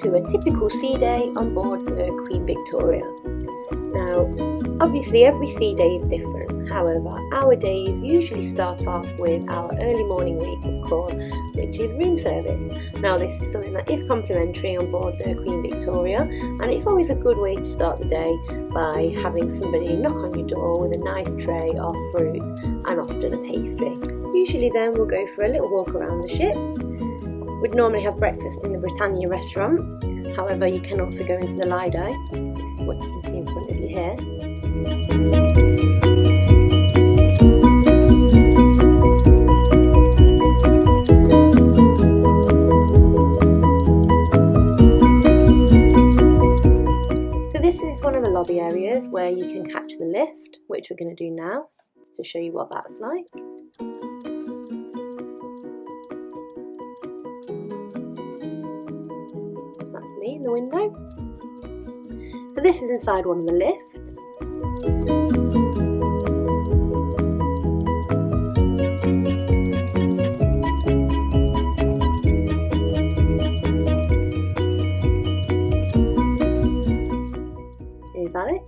to a typical sea day on board the Queen Victoria. Now, obviously every sea day is different, however, our days usually start off with our early morning wake-up call, which is room service. Now, this is something that is complimentary on board the Queen Victoria, and it's always a good way to start the day by having somebody knock on your door with a nice tray of fruit and often a pastry. Usually then we'll go for a little walk around the ship. We'd normally have breakfast in the Britannia restaurant, however you can also go into the Lido. This is what you can see in front of you here. So this is one of the lobby areas where you can catch the lift, which we're going to do now, just to show you what that's like. That's me in the window. So this is inside one of the lifts. Here's Alex.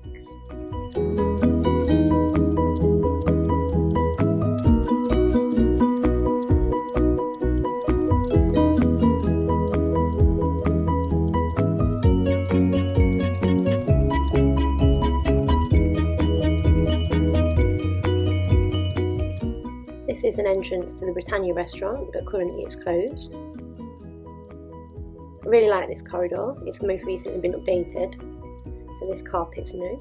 This is an entrance to the Britannia restaurant, but currently it's closed. I really like this corridor. It's most recently been updated, so this carpet's new.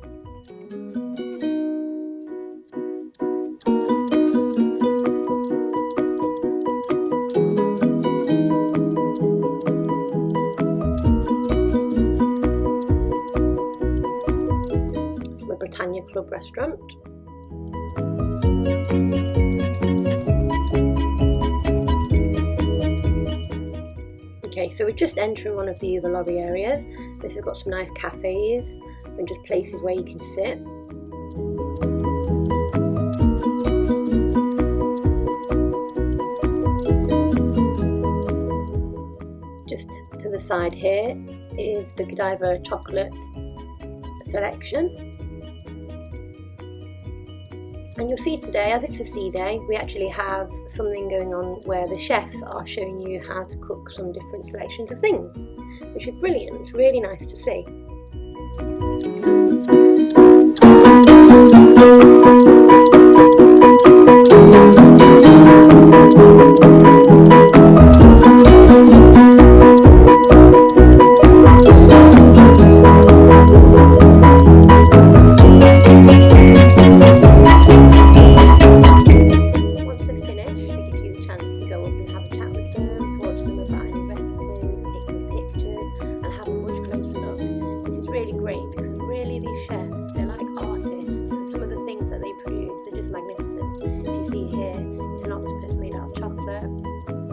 It's the Britannia Club restaurant. Okay, so we're just entering one of the other lobby areas. This has got some nice cafes and just places where you can sit. Just to the side here is the Godiva chocolate selection. And you'll see today, as it's a sea day, we actually have something going on where the chefs are showing you how to cook some different selections of things, which is brilliant. It's really nice to see. Really great because really these chefs, they're like artists, so some of the things that they produce are just magnificent. If you see here, it's an octopus made out of chocolate.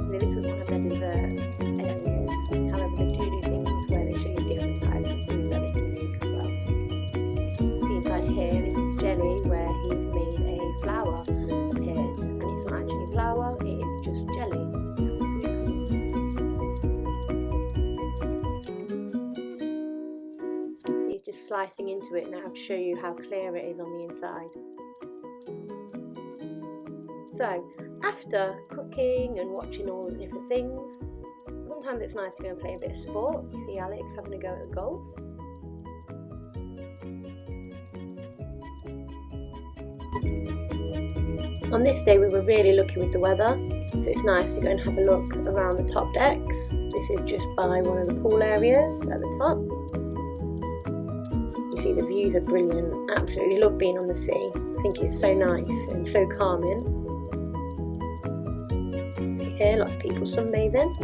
This was one of their desserts areas. However, they do things where they show you different types of food that they can make as well. See inside here, this is jelly where he's made a flour up here, and it's not actually flour, it is just jelly. Just slicing into it now to show you how clear it is on the inside. So after cooking and watching all the different things, sometimes it's nice to go and play a bit of sport. You see Alex having a go at golf. On this day we were really lucky with the weather, so it's nice to go and have a look around the top decks. This is just by one of the pool areas at the top. See, the views are brilliant. Absolutely love being on the sea. I think it's so nice and so calming. See here, lots of people sunbathing.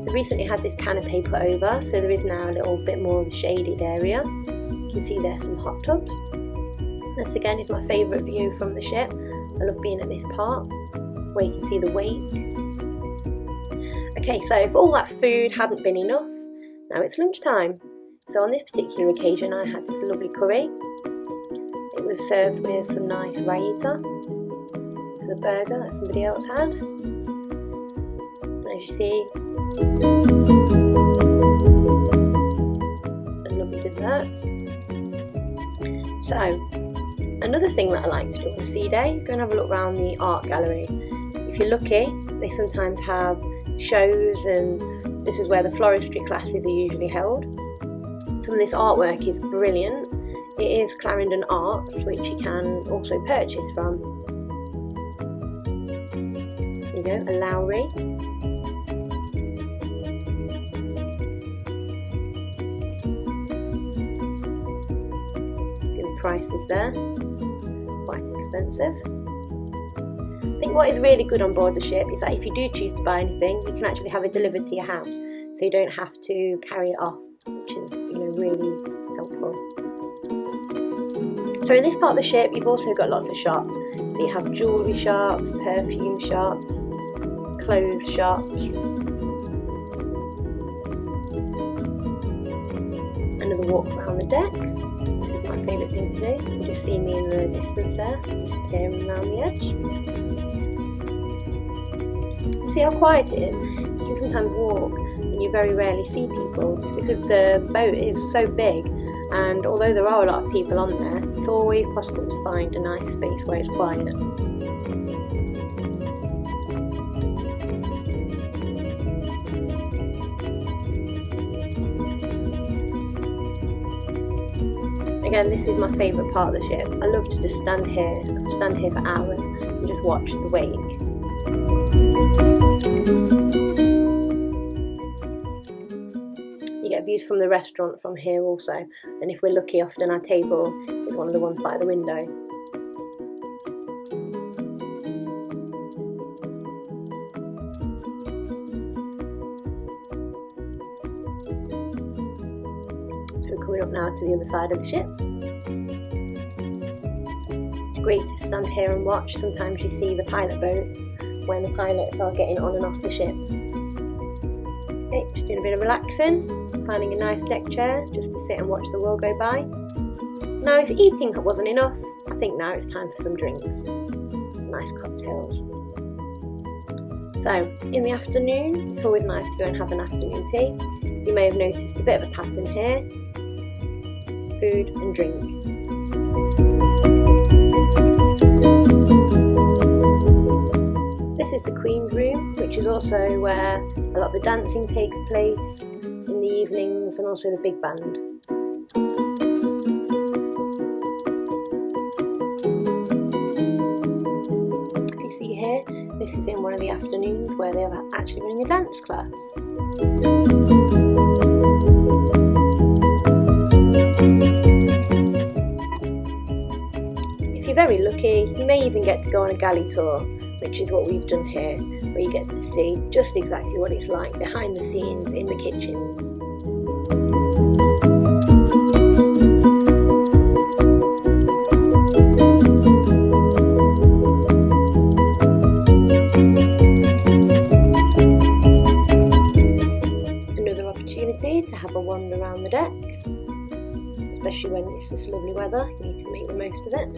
They recently had this canopy put over, so there is now a little bit more of a shaded area. You can see there's some hot tubs. This again is my favourite view from the ship. I love being at this part where you can see the wake. Okay, so if all that food hadn't been enough, now it's lunchtime. So on this particular occasion I had this lovely curry. It was served with some nice raita. It was a burger that somebody else had. And as you see, that. So, another thing that I like to do on a sea day is go and have a look around the art gallery. If you're lucky, they sometimes have shows, and this is where the floristry classes are usually held. Some of this artwork is brilliant. It is Clarendon Arts, which you can also purchase from. There you go, a Lowry. See the prices there, quite expensive. I think what is really good on board the ship is that if you do choose to buy anything, you can actually have it delivered to your house, so you don't have to carry it off, which is, really helpful. So in this part of the ship, you've also got lots of shops. So you have jewellery shops, perfume shops, clothes shops. Another walk around the decks. This is my favourite thing to do. You just see me in the distance there, disappearing around the edge. See how quiet it is? You can sometimes walk and you very rarely see people, just because the boat is so big, and although there are a lot of people on there, it's always possible to find a nice space where it's quiet. Again, this is my favourite part of the ship. I love to just stand here for hours and just watch the wake. You get views from the restaurant from here also, and if we're lucky, often our table is one of the ones by the window. So we're coming up now to the other side of the ship. It's great to stand here and watch. Sometimes you see the pilot boats when the pilots are getting on and off the ship. Okay, just doing a bit of relaxing, finding a nice deck chair just to sit and watch the world go by. Now, if eating wasn't enough, I think now it's time for some drinks. Nice cocktails. So, in the afternoon, it's always nice to go and have an afternoon tea. You may have noticed a bit of a pattern here. Food and drink. This is the Queen's room, which is also where a lot of the dancing takes place in the evenings, and also the big band. You see here, this is in one of the afternoons where they are actually running a dance class. If you're very lucky, you may even get to go on a galley tour, which is what we've done here, where you get to see just exactly what it's like behind the scenes in the kitchens. Another opportunity to have a wander around the decks, especially when it's this lovely weather. You need to make the most of it.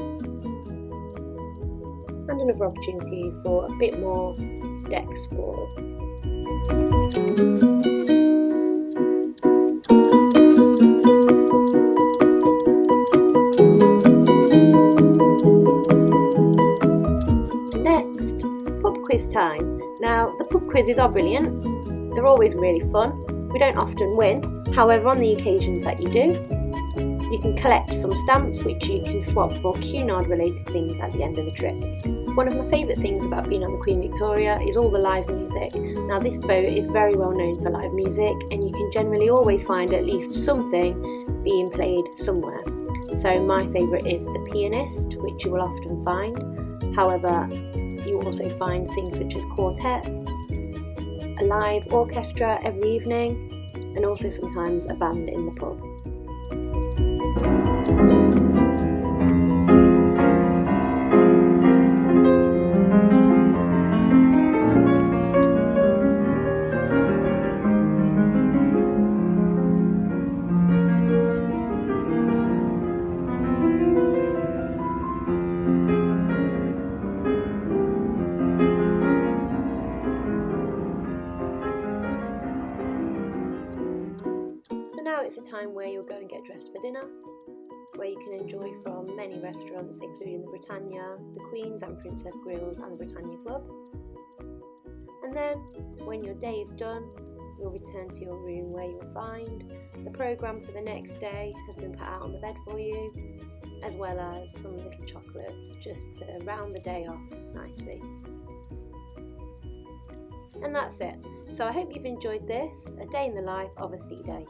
And another opportunity for a bit more deck sport. Next, pub quiz time. Now, the pub quizzes are brilliant. They're always really fun. We don't often win, however, on the occasions that you do, you can collect some stamps which you can swap for Cunard related things at the end of the trip. One of my favourite things about being on the Queen Victoria is all the live music. Now, this boat is very well known for live music, and you can generally always find at least something being played somewhere. So my favourite is The Pianist, which you will often find. However, you also find things such as quartets, a live orchestra every evening, and also sometimes a band in the pub. It's a time where you'll go and get dressed for dinner, where you can enjoy from many restaurants including the Britannia, the Queen's and Princess Grills and the Britannia Club. And then when your day is done, you'll return to your room where you'll find the programme for the next day has been put out on the bed for you, as well as some little chocolates just to round the day off nicely. And that's it. So I hope you've enjoyed this, a day in the life of a sea day.